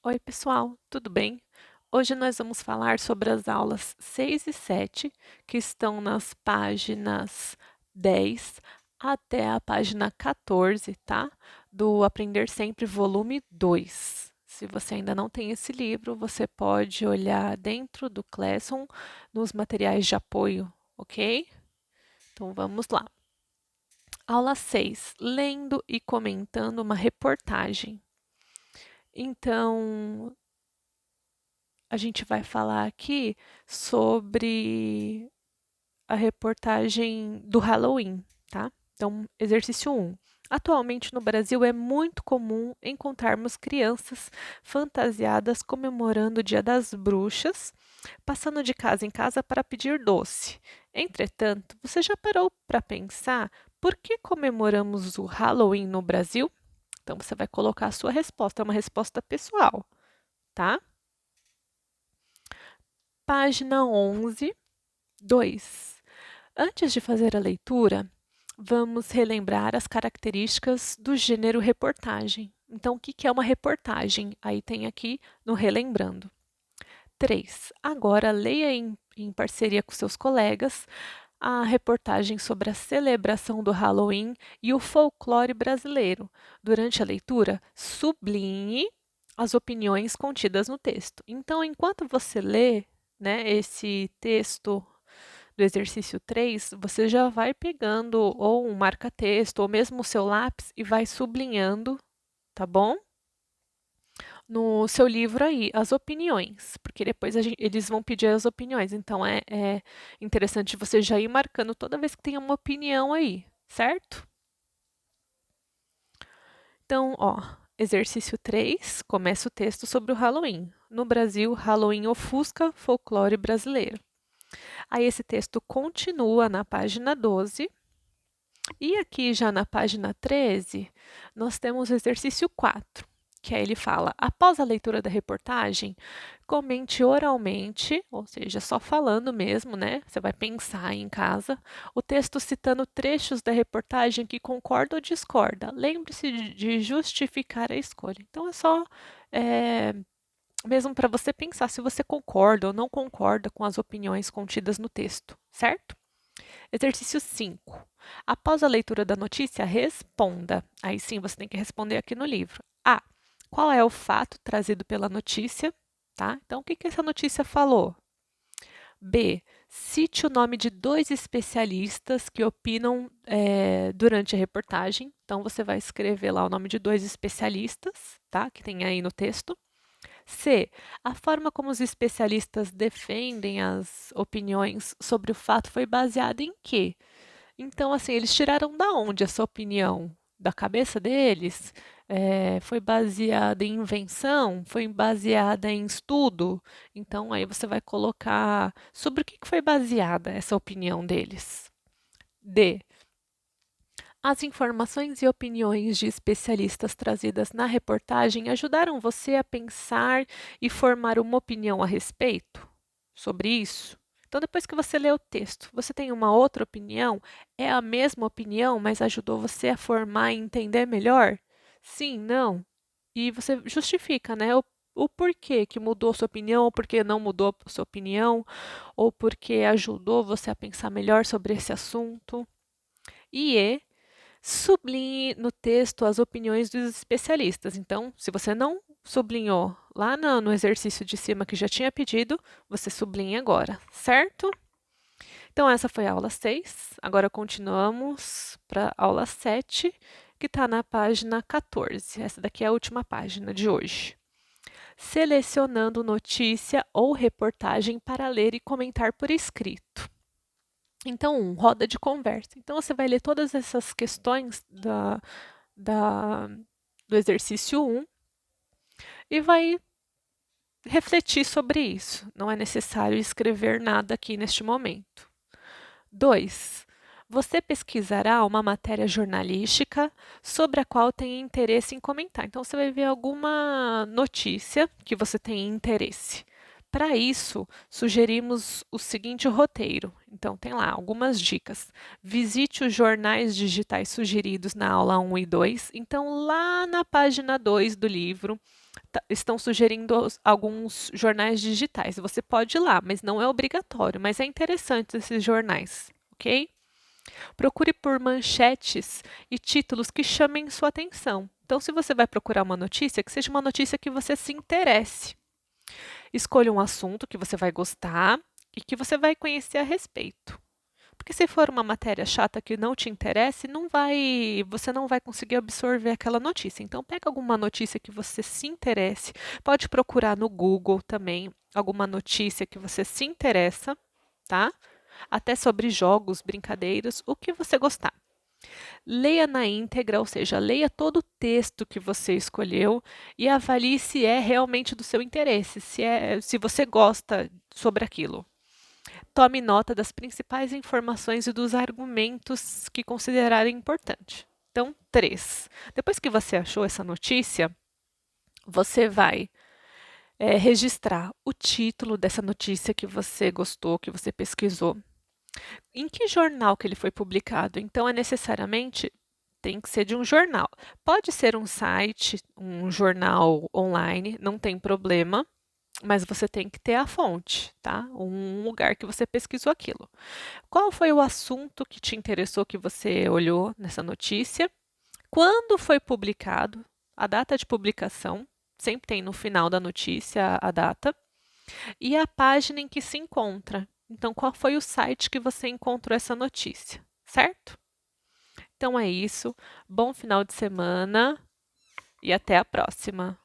Oi, pessoal, tudo bem? Hoje nós vamos falar sobre as aulas 6 e 7, que estão nas páginas 10 até a página 14, tá? Do Aprender Sempre, volume 2. Se você ainda não tem esse livro, você pode olhar dentro do Classroom nos materiais de apoio, ok? Então vamos lá. Aula 6, lendo e comentando uma reportagem. Então, a gente vai falar aqui sobre a reportagem do Halloween, tá? Então, exercício 1. Atualmente no Brasil é muito comum encontrarmos crianças fantasiadas comemorando o Dia das Bruxas, passando de casa em casa para pedir doce. Entretanto, você já parou para pensar por que comemoramos o Halloween no Brasil? Então, você vai colocar a sua resposta, é uma resposta pessoal, tá? Página 11, 2. Antes de fazer a leitura, vamos relembrar as características do gênero reportagem. Então, o que é uma reportagem? Aí tem aqui no Relembrando. 3. Agora leia em parceria com seus colegas a reportagem sobre a celebração do Halloween e o folclore brasileiro. Durante a leitura, sublinhe as opiniões contidas no texto. Então, enquanto você lê, né, esse texto do exercício 3, você já vai pegando ou um marca-texto ou mesmo o seu lápis e vai sublinhando, tá bom? No seu livro aí, as opiniões, porque depois eles vão pedir as opiniões. Então é interessante você já ir marcando toda vez que tem uma opinião aí, certo? Então, ó, exercício 3, começa o texto sobre o Halloween. No Brasil, Halloween ofusca folclore brasileiro. Aí esse texto continua na página 12. E aqui já na página 13, nós temos o exercício 4, que aí ele fala: após a leitura da reportagem, comente oralmente, ou seja, só falando mesmo, né? Você vai pensar aí em casa, o texto citando trechos da reportagem que concorda ou discorda. Lembre-se de justificar a escolha. Então é só mesmo para você pensar se você concorda ou não concorda com as opiniões contidas no texto, certo? Exercício 5. Após a leitura da notícia, responda. Aí sim você tem que responder aqui no livro. A. Qual é o fato trazido pela notícia? Tá? Então, o que essa notícia falou? B. Cite o nome de dois especialistas que opinam durante a reportagem. Então, você vai escrever lá o nome de dois especialistas, tá? Que tem aí no texto. C. A forma como os especialistas defendem as opiniões sobre o fato foi baseada em quê? Então, assim, eles tiraram da onde essa opinião? Da cabeça deles? Foi baseada em invenção? Foi baseada em estudo? Então, aí você vai colocar sobre o que foi baseada essa opinião deles. D. As informações e opiniões de especialistas trazidas na reportagem ajudaram você a pensar e formar uma opinião a respeito sobre isso? Então, depois que você lê o texto, você tem uma outra opinião? É a mesma opinião, mas ajudou você a formar e entender melhor? Sim, não? E você justifica, né? O porquê que mudou sua opinião, ou porquê não mudou sua opinião, ou porque ajudou você a pensar melhor sobre esse assunto. E sublinhe no texto as opiniões dos especialistas. Então, se você não sublinhou lá no exercício de cima que já tinha pedido, você sublinha agora, certo? Então, essa foi a aula 6. Agora continuamos para a aula 7, que está na página 14. Essa daqui é a última página de hoje. Selecionando notícia ou reportagem para ler e comentar por escrito. Então, roda de conversa. Então, você vai ler todas essas questões da, do exercício 1 e vai refletir sobre isso. Não é necessário escrever nada aqui neste momento. 2. Você pesquisará uma matéria jornalística sobre a qual tem interesse em comentar. Então, você vai ver alguma notícia que você tem interesse. Para isso, sugerimos o seguinte roteiro. Então, tem lá algumas dicas. Visite os jornais digitais sugeridos na aula 1 e 2. Então, lá na página 2 do livro, estão sugerindo alguns jornais digitais. Você pode ir lá, mas não é obrigatório, mas é interessante esses jornais, ok? Procure por manchetes e títulos que chamem sua atenção. Então, se você vai procurar uma notícia, que seja uma notícia que você se interesse. Escolha um assunto que você vai gostar e que você vai conhecer a respeito. Porque se for uma matéria chata que não te interesse, você não vai conseguir absorver aquela notícia. Então, pega alguma notícia que você se interesse. Pode procurar no Google também alguma notícia que você se interessa, tá? Até sobre jogos, brincadeiras, o que você gostar. Leia na íntegra, ou seja, leia todo o texto que você escolheu e avalie se é realmente do seu interesse, se você gosta sobre aquilo. Tome nota das principais informações e dos argumentos que considerarem importante. Então, 3. Depois que você achou essa notícia, você vai registrar o título dessa notícia que você gostou, que você pesquisou. Em que jornal que ele foi publicado? Então, tem que ser de um jornal. Pode ser um site, um jornal online, não tem problema, mas você tem que ter a fonte, tá? Um lugar que você pesquisou aquilo. Qual foi o assunto que te interessou, que você olhou nessa notícia? Quando foi publicado? A data de publicação, sempre tem no final da notícia a data. E a página em que se encontra. Então, qual foi o site que você encontrou essa notícia, certo? Então é isso. Bom final de semana e até a próxima.